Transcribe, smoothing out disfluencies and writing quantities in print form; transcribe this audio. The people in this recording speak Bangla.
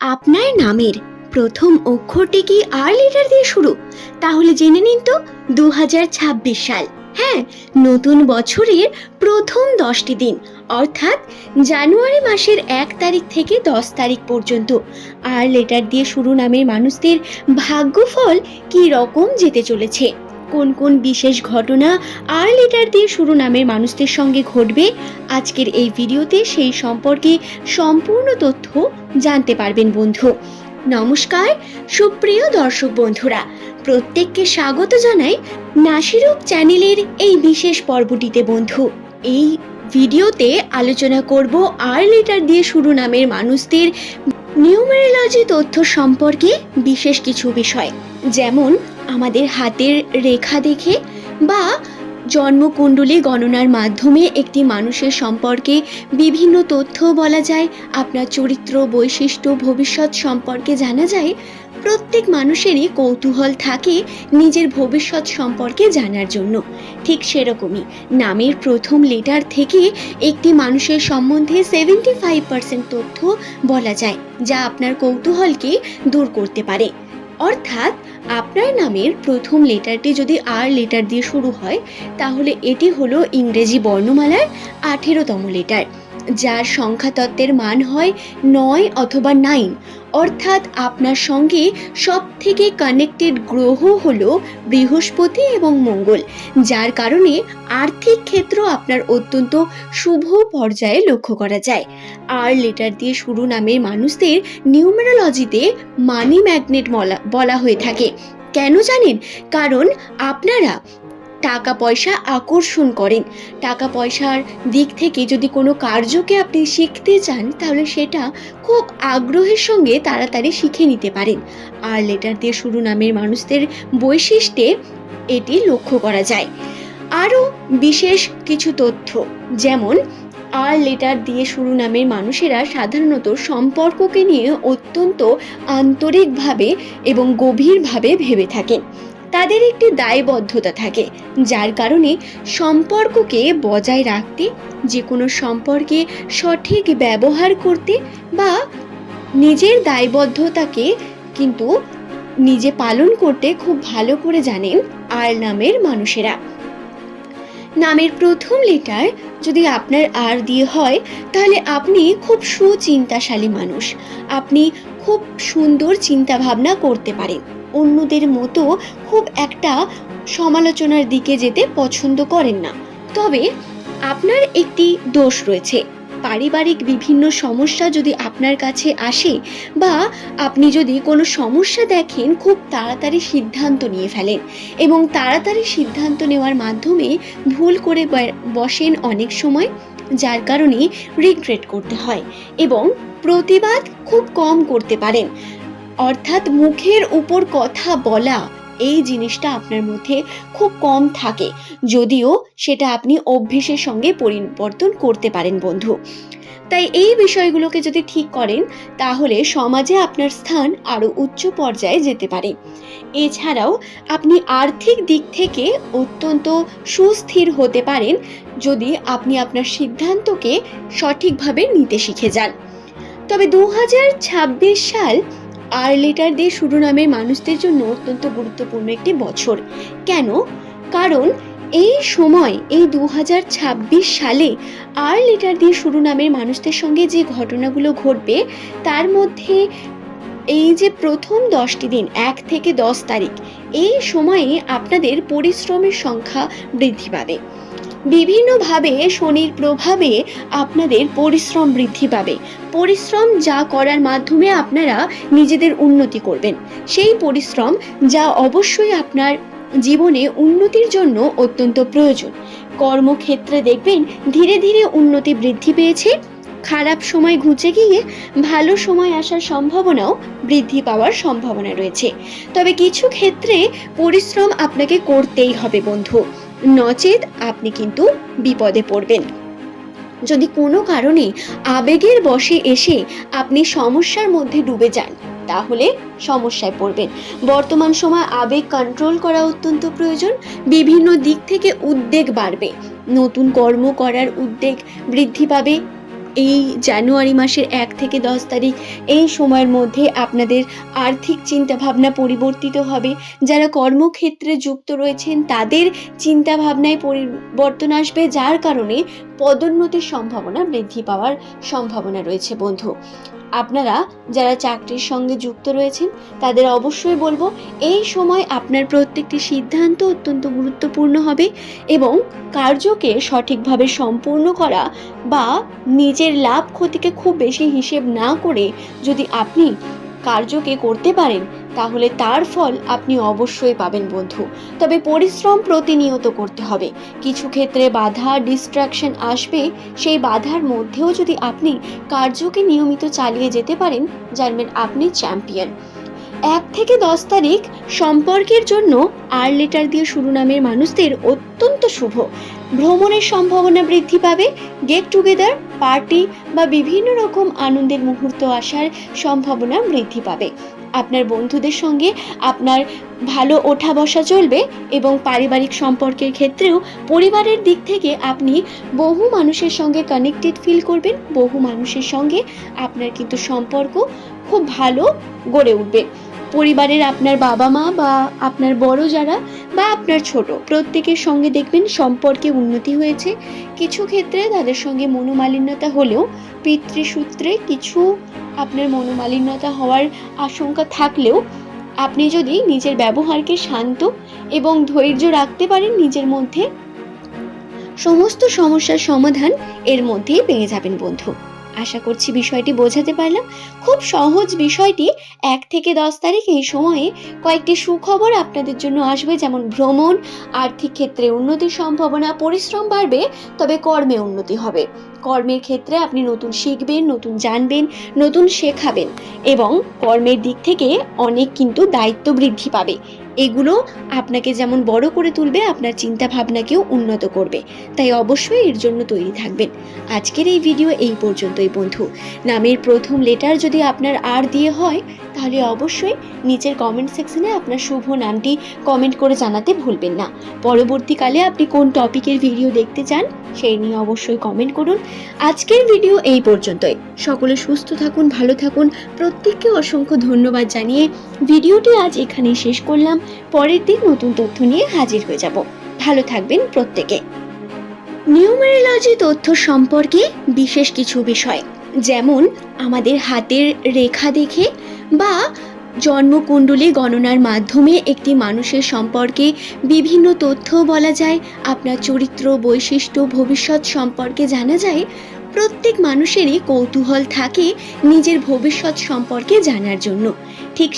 আপনার নামের প্রথম অক্ষরটি কি আর লেটার দিয়ে শুরু? তাহলে জেনে নিন তো 2026 সাল, হ্যাঁ, নতুন বছরের প্রথম 10টি দিন, অর্থাৎ জানুয়ারি মাসের 1 তারিখ থেকে 10 তারিখ পর্যন্ত আর লেটার দিয়ে শুরু নামের মানুষদের ভাগ্যফল কি রকম যেতে চলেছে, কোন কোন বিশেষ ঘটনা আর লেটার দিয়ে শুরু নামের মানুষদের সঙ্গে ঘটবে, আজকের এই ভিডিওতে সেই সম্পর্কে সম্পূর্ণ তথ্য জানতে পারবেন বন্ধু। নমস্কার সুপ্রিয় দর্শক বন্ধুরা, প্রত্যেককে স্বাগত জানাই নাসিরূপ চ্যানেলের এই বিশেষ পর্বটিতে বন্ধু। এই ভিডিওতে আলোচনা করব আর লেটার দিয়ে শুরু নামের মানুষদের নিউমেরোলজি তথ্য সম্পর্কে বিশেষ কিছু বিষয়, যেমন আমাদের হাতের রেখা দেখে বা জন্মকুণ্ডলী গণনার মাধ্যমে একটি মানুষের সম্পর্কে বিভিন্ন তথ্য বলা যায়, আপনার চরিত্র, বৈশিষ্ট্য, ভবিষ্যৎ সম্পর্কে জানা যায়। প্রত্যেক মানুষেরই কৌতূহল থাকে নিজের ভবিষ্যৎ সম্পর্কে জানার জন্য। ঠিক সেরকমই নামের প্রথম লেটার থেকে একটি মানুষের সম্বন্ধে 75% তথ্য বলা যায়, যা আপনার কৌতূহলকে দূর করতে পারে। অর্থাৎ আপনার নামের প্রথম লেটারটি যদি আর লেটার দিয়ে শুরু হয়, তাহলে এটি হলো ইংরেজি বর্ণমালার 18তম লেটার, যার সংখ্যাতত্ত্বের মান হয় 9 অথবা 9। অর্থাৎ আপনার সঙ্গে সব থেকে কানেক্টেড গ্রহ হলো বৃহস্পতি এবং মঙ্গল, যার কারণে আর্থিক ক্ষেত্র আপনার অত্যন্ত শুভ পর্যায়ে লক্ষ্য করা যায়। আর লেটার দিয়ে শুরু নামের মানুষদের নিউমেরোলজিতে মানি ম্যাগনেট বলা হয়ে থাকে। কেন জানেন? কারণ আপনারা টাকা পয়সা আকর্ষণ করেন। টাকা পয়সার দিক থেকে যদি কোনো কার্যকে আপনি শিখতে চান, তাহলে সেটা খুব আগ্রহের সঙ্গে তাড়াতাড়ি শিখে নিতে পারেন। আর লেটার দিয়ে শুরু নামের মানুষদের বৈশিষ্ট্যে এটি লক্ষ্য করা যায়। আরও বিশেষ কিছু তথ্য, যেমন আর লেটার দিয়ে শুরু নামের মানুষেরা সাধারণত সম্পর্ককে নিয়ে অত্যন্ত আন্তরিকভাবে এবং গভীরভাবে ভেবে থাকেন। তাদের একটি দায়বদ্ধতা থাকে, যার কারণে সম্পর্ককে বজায় রাখতে, যে কোনো সম্পর্কে সঠিক ব্যবহার করতে বা নিজের দায়বদ্ধতাকে কিন্তু নিজে পালন করতে খুব ভালো করে জানেন আর নামের মানুষেরা। নামের প্রথম লেটার যদি আপনার আর দিয়ে হয়, তাহলে আপনি খুব সুচিন্তাশালী মানুষ। আপনি খুব সুন্দর চিন্তা ভাবনা করতে পারেন। অন্যদের মতো খুব একটা সমালোচনার দিকে যেতে পছন্দ করেন না। তবে আপনার একটি দোষ রয়েছে। পারিবারিক বিভিন্ন সমস্যা যদি আপনার কাছে আসে বা আপনি যদি কোনো সমস্যা দেখেন, খুব তাড়াতাড়ি সিদ্ধান্ত নিয়ে ফেলেন এবং তাড়াতাড়ি সিদ্ধান্ত নেওয়ার মাধ্যমে ভুল করে বসেন অনেক সময়, যার কারণে রিগ্রেট করতে হয়, এবং প্রতিবাদ খুব কম করতে পারেন। অর্থাৎ মুখের উপর কথা বলা, এই জিনিসটা আপনার মধ্যে খুব কম থাকে, যদিও সেটা আপনি অভ্যেসের সঙ্গে পরিবর্তন করতে পারেন বন্ধু। তাই এই বিষয়গুলোকে যদি ঠিক করেন, তাহলে সমাজে আপনার স্থান আরও উচ্চ পর্যায়ে যেতে পারে। এছাড়াও আপনি আর্থিক দিক থেকে অত্যন্ত সুস্থির হতে পারেন, যদি আপনি আপনার সিদ্ধান্তকে সঠিকভাবে নিতে শিখে যান। তবে 2026 সাল আর লেটার দিয়ে শুরু নামের মানুষদের জন্য অত্যন্ত গুরুত্বপূর্ণ একটি বছর। কেন? কারণ এই সময়, এই 2026 সালে আর লেটার দিয়ে শুরু নামের মানুষদের সঙ্গে যে ঘটনাগুলো ঘটবে, তার মধ্যে এই যে প্রথম 10টি দিন, 1 থেকে 10 তারিখ, এই সময়ে আপনাদের পরিশ্রমের সংখ্যা বৃদ্ধি পাবে। বিভিন্নভাবে শনির প্রভাবে আপনাদের পরিশ্রম বৃদ্ধি পাবে। পরিশ্রম যা করার মাধ্যমে আপনারা নিজেদের উন্নতি করবেন, সেই পরিশ্রম যা অবশ্যই আপনার জীবনে উন্নতির জন্য অত্যন্ত প্রয়োজন। কর্মক্ষেত্রে দেখবেন ধীরে ধীরে উন্নতি বৃদ্ধি পেয়েছে। খারাপ সময় ঘুচে গিয়ে ভালো সময় আসার সম্ভাবনাও বৃদ্ধি পাওয়ার সম্ভাবনা রয়েছে। তবে কিছু ক্ষেত্রে পরিশ্রম আপনাকে করতেই হবে বন্ধু, নচেত আপনি কিন্তু বিপদে পড়বেন। যদি কোনো কারণে আবেগের বশে এসে আপনি সমস্যার মধ্যে ডুবে যান, তাহলে সমস্যায় পড়বেন। বর্তমান সময় আবেগ কন্ট্রোল করা অত্যন্ত প্রয়োজন। বিভিন্ন দিক থেকে উদ্বেগ বাড়বে, নতুন কর্ম করার উদ্বেগ বৃদ্ধি পাবে, এই জানুয়ারি মাসের 1 থেকে 10 তারিখ এই সময়ের মধ্যে আপনাদের আর্থিক চিন্তাভাবনা পরিবর্তিত হবে। যারা কর্মক্ষেত্রে যুক্ত রয়েছেন তাদের চিন্তাভাবনায় পরিবর্তন আসবে, যার কারণে পদোন্নতির সম্ভাবনা বৃদ্ধি পাওয়ার সম্ভাবনা রয়েছে বন্ধু। আপনারা যারা চাকরির সঙ্গে যুক্ত রয়েছেন তাদের অবশ্যই বলবো এই সময় আপনার প্রত্যেকটি সিদ্ধান্ত অত্যন্ত গুরুত্বপূর্ণ হবে এবং কার্যকে সঠিকভাবে সম্পূর্ণ করা বা নিজের লাভ ক্ষতিকে খুব বেশি হিসেব না করে যদি আপনি কার্যকে করতে পারেন তাহলে তার ফল আপনি অবশ্যই পাবেন বন্ধু। তবে পরিশ্রম প্রতিনিয়ত করতে হবে। কিছু ক্ষেত্রে বাধা ডিস্ট্রাকশন আসবে, সেই বাধার মধ্যেও যদি আপনি কার্যকে নিয়মিত চালিয়ে যেতে পারেন জানবেন আপনি চ্যাম্পিয়ন। 1 থেকে 10 তারিখ সম্পর্কের জন্য আর লেটার দিয়ে শুরু নামের মানুষদের অত্যন্ত শুভ। ভ্রমণের সম্ভাবনা বৃদ্ধি পাবে, গেট টুগেদার পার্টি বা বিভিন্ন রকম আনন্দের মুহূর্ত আসার সম্ভাবনা বৃদ্ধি পাবে। আপনার বন্ধুদের সঙ্গে আপনার ভালো ওঠা বসা চলবে এবং পারিবারিক সম্পর্কের ক্ষেত্রেও পরিবারের দিক থেকে আপনি বহু মানুষের সঙ্গে কানেক্টেড ফিল করবেন। বহু মানুষের সঙ্গে আপনার কিন্তু সম্পর্ক খুব ভালো গড়ে উঠবে। পরিবারের আপনার বাবা মা বা আপনার বড় যারা বা আপনার ছোট প্রত্যেকের সঙ্গে দেখবেন সম্পর্কে উন্নতি হয়েছে। কিছু ক্ষেত্রে তাদের সঙ্গে মনোমালিন্যতা হলেও পিতৃসূত্রে কিছু আপনার মনোমালিন্যতা হওয়ার আশঙ্কা থাকলেও আপনি যদি নিজের ব্যবহারকে শান্ত এবং ধৈর্য রাখতে পারেন নিজের মধ্যে, সমস্ত সমস্যার সমাধান এর মধ্যেই পেয়ে যাবেন বন্ধু। আশা করছি বিষয়টি বোঝাতে পারলাম। খুব সহজ বিষয়টি। 1 থেকে 10 তারিখ এই সময়ে কয়েকটি সুখবর আপনাদের জন্য আসবে, যেমন ভ্রমণ, আর্থিক ক্ষেত্রে উন্নতির সম্ভাবনা, পরিশ্রম বাড়বে তবে কর্মে উন্নতি হবে। কর্মের ক্ষেত্রে আপনি নতুন শিখবেন, নতুন জানবেন, নতুন শেখাবেন এবং কর্মের দিক থেকে অনেক কিন্তু দায়িত্ব বৃদ্ধি পাবে। এগুলো আপনাকে যেমন বড় করে তুলবে আপনার চিন্তা ভাবনাকেও উন্নত করবে, তাই অবশ্যই এর জন্য তৈরি থাকবেন। আজকের এই ভিডিও এই পর্যন্তই বন্ধু। নামের প্রথম লেটার যদি আপনার আর দিয়ে হয় তাহলে অবশ্যই নিচের কমেন্ট সেকশনে আপনার শুভ নামটি কমেন্ট করে জানাতে ভুলবেন না। পরবর্তীকালে আপনি কোন টপিকের ভিডিও দেখতে চান সেই নিয়ে অবশ্যই কমেন্ট করুন। আজকের ভিডিও এই পর্যন্তই। সকলে সুস্থ থাকুন, ভালো থাকুন। প্রত্যেককে অসংখ্য ধন্যবাদ জানিয়ে ভিডিওটি আজ এখানেই শেষ করলাম। পরের দিন নতুন তথ্য নিয়ে হাজির হয়ে যাব। ভালো থাকবেন প্রত্যেকে। নিউমেরোলজি তথ্য সম্পর্কে বিশেষ কিছু বিষয়, যেমন আমাদের হাতের রেখা দেখে বা জন্মকুণ্ডলী গণনার মাধ্যমে একটি মানুষের সম্পর্কে বিভিন্ন তথ্য বলা যায়। আপনার চরিত্র, বৈশিষ্ট্য, ভবিষ্যৎ সম্পর্কে জানা যায়। প্রত্যেক মানুষেরই কৌতূহল থাকে নিজের ভবিষ্যৎ সম্পর্কে জানার জন্য। ঠিক